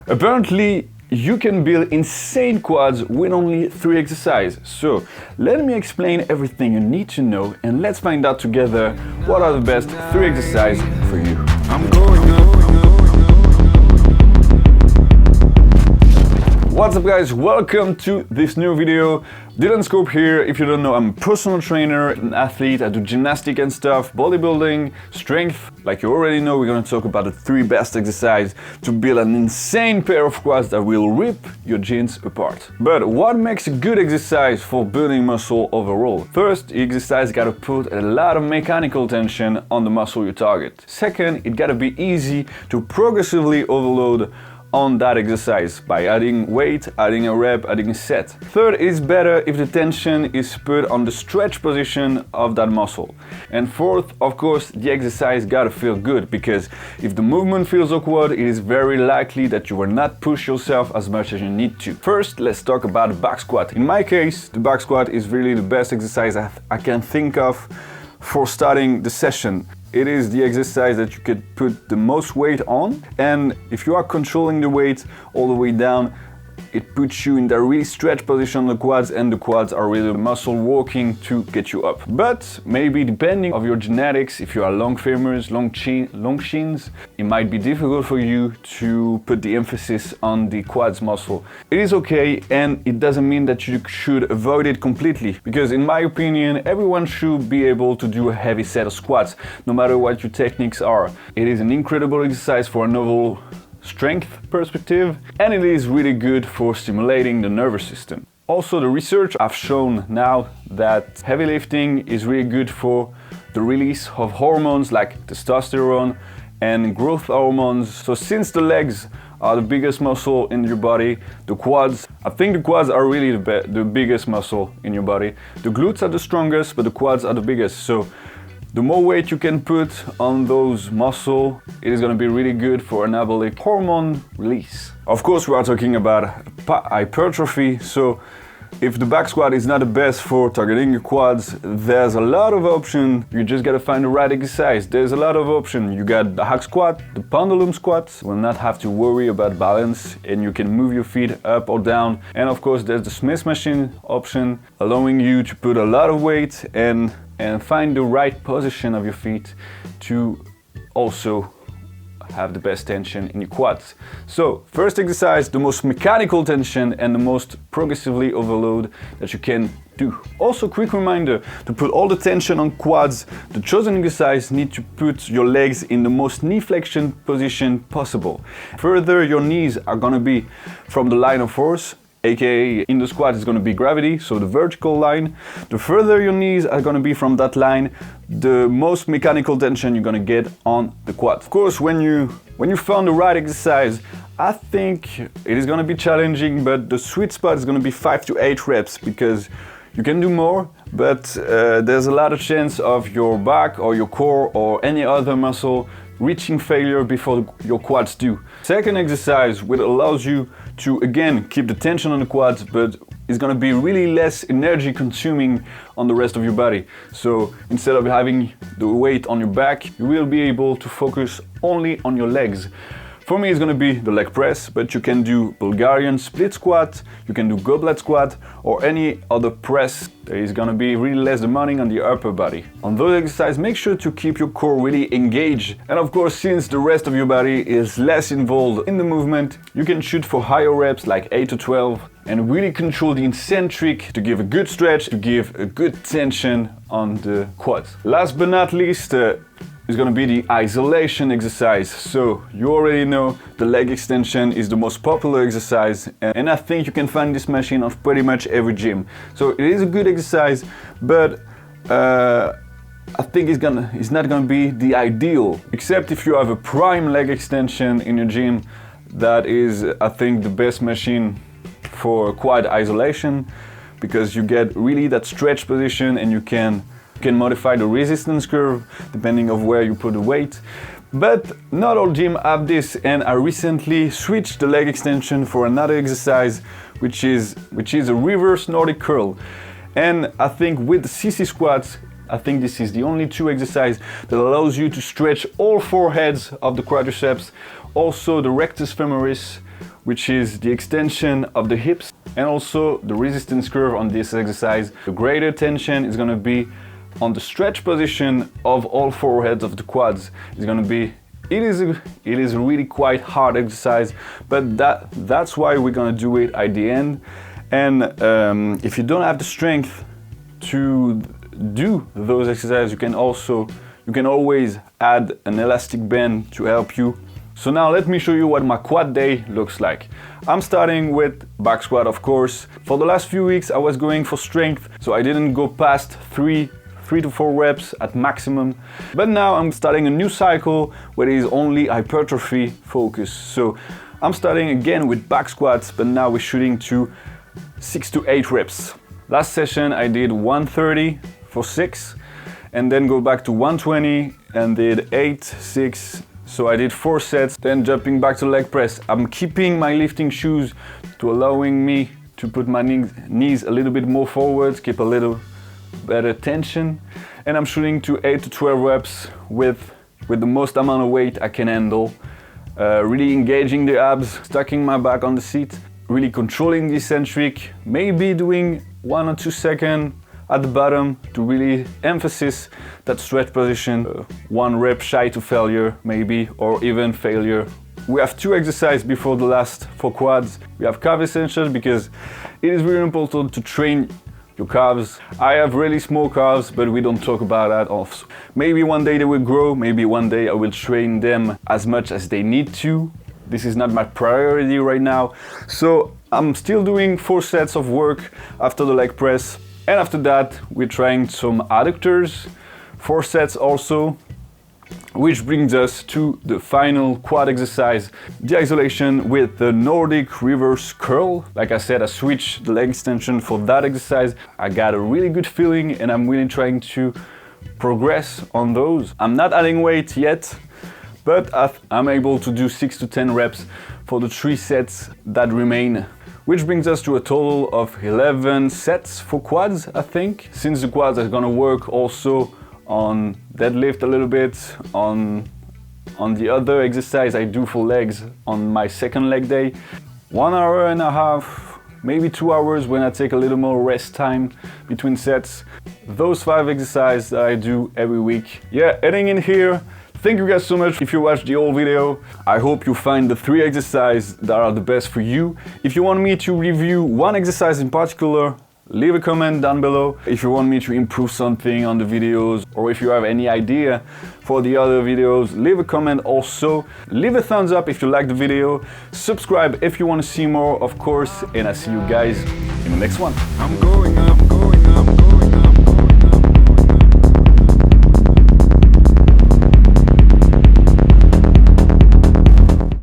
Apparently, you can build insane quads with only 3 exercises. So let me explain everything you need to know and let's find out together what are the best 3 exercises for you. What's up guys, welcome to this new video. Dylan Scope here. If you don't know, I'm a personal trainer, an athlete. I do gymnastic and stuff, bodybuilding, strength. Like you already know, we're gonna talk about the 3 best exercises to build an insane pair of quads that will rip your jeans apart. But what makes a good exercise for building muscle overall? First, the exercise gotta put a lot of mechanical tension on the muscle you target. Second, it gotta be easy to progressively overload on that exercise by adding weight, adding a rep, adding a set. Third, it's better if the tension is put on the stretch position of that muscle. And fourth, of course, the exercise gotta feel good, because if the movement feels awkward, it is very likely that you will not push yourself as much as you need to. First, let's talk about the back squat. In my case, the back squat is really the best exercise I can think of for starting the session. It is the exercise that you could put the most weight on, and if you are controlling the weight all the way down, it puts you in the really stretch position on the quads, and the quads are really the muscle working to get you up. But maybe depending on your genetics, if you are long femurs, long shins, it might be difficult for you to put the emphasis on the quads muscle. It is okay, and it doesn't mean that you should avoid it completely, because in my opinion, everyone should be able to do a heavy set of squats, no matter what your techniques are. It is an incredible exercise for a novel strength perspective, and it is really good for stimulating the nervous system. Also, the research have shown now that heavy lifting is really good for the release of hormones like testosterone and growth hormones. So since the legs are the biggest muscle in your body, the quads, I think the quads are really the biggest muscle in your body. The glutes are the strongest, but the quads are the biggest. So the more weight you can put on those muscles, it is going to be really good for anabolic hormone release. Of course, we are talking about hypertrophy, so if the back squat is not the best for targeting your quads, there's a lot of options. You just got to find the right exercise. There's a lot of options. You got the hack squat, the pendulum squat. You will not have to worry about balance, and you can move your feet up or down. And of course, there's the Smith machine option, allowing you to put a lot of weight and find the right position of your feet to also have the best tension in your quads. So first exercise, the most mechanical tension and the most progressively overload that you can do. Also, quick reminder, to put all the tension on quads, the chosen exercise need to put your legs in the most knee flexion position possible. Further, your knees are gonna be from the line of force, aka in the squat is going to be gravity, so the vertical line. The further your knees are going to be from that line, the most mechanical tension you're going to get on the quad. Of course, when you found the right exercise, I think it is going to be challenging, but the sweet spot is going to be 5 to 8 reps, because you can do more, but there's a lot of chance of your back or your core or any other muscle reaching failure before your quads do. Second exercise, which allows you to again keep the tension on the quads, but it's gonna be really less energy consuming on the rest of your body. So instead of having the weight on your back, you will be able to focus only on your legs. For me, it's gonna be the leg press, but you can do Bulgarian split squat, you can do goblet squat, or any other press that is gonna be really less demanding on the upper body. On those exercises, make sure to keep your core really engaged. And of course, since the rest of your body is less involved in the movement, you can shoot for higher reps like 8 to 12 and really control the eccentric to give a good stretch, to give a good tension on the quads. Last but not least, is going to be the isolation exercise. So you already know the leg extension is the most popular exercise, and I think you can find this machine on pretty much every gym. So it is a good exercise, but I think it's not gonna be the ideal, except if you have a prime leg extension in your gym. That is, I think, the best machine for quad isolation, because you get really that stretch position, and you can modify the resistance curve depending on where you put the weight. But not all gyms have this, and I recently switched the leg extension for another exercise, which is a reverse Nordic curl. And I think with the CC squats, I think this is the only 2 exercises that allows you to stretch all 4 heads of the quadriceps, also the rectus femoris, which is the extension of the hips and also the resistance curve on this exercise. The greater tension is gonna be on the stretch position of all four heads of the quads. It's gonna be, it is a really quite hard exercise, but that's why we're gonna do it at the end. And if you don't have the strength to do those exercises, you can always add an elastic band to help you. So now let me show you what my quad day looks like. I'm starting with back squat, of course. For the last few weeks I was going for strength, so I didn't go past 3 to 4 reps at maximum. But now I'm starting a new cycle where it is only hypertrophy focus. So I'm starting again with back squats, but now we're shooting to 6 to 8 reps. Last session I did 130 for 6 and then go back to 120 and did 8, 6. So I did 4 sets, then jumping back to leg press. I'm keeping my lifting shoes to allowing me to put my knees a little bit more forward, keep a little better tension. And I'm shooting to 8 to 12 reps with the most amount of weight I can handle. Really engaging the abs, stacking my back on the seat, really controlling the eccentric, maybe doing 1 or 2 seconds at the bottom to really emphasize that stretch position. 1 rep shy to failure maybe, or even failure. We have 2 exercises before the last for quads. We have calf extensions because it is really important to train your calves. I have really small calves, but we don't talk about that also. Maybe one day they will grow, maybe one day I will train them as much as they need to. This is not my priority right now. So I'm still doing 4 sets of work after the leg press. And after that, we're trying some adductors, 4 sets also, which brings us to the final quad exercise, the isolation with the Nordic reverse curl. Like I said, I switched the leg extension for that exercise. I got a really good feeling and I'm really trying to progress on those. I'm not adding weight yet, but I'm able to do 6 to 10 reps for the 3 sets that remain. Which brings us to a total of 11 sets for quads, I think. Since the quads are gonna work also on deadlift a little bit, on the other exercise I do for legs on my second leg day. 1 hour and a half, maybe 2 hours when I take a little more rest time between sets. Those 5 exercises that I do every week. Yeah, heading in here. Thank you guys so much if you watched the whole video. I hope you find the 3 exercises that are the best for you. If you want me to review one exercise in particular, leave a comment down below. If you want me to improve something on the videos, or if you have any idea for the other videos, leave a comment also. Leave a thumbs up if you like the video. Subscribe if you want to see more, of course, and I see you guys in the next one. I'm going up.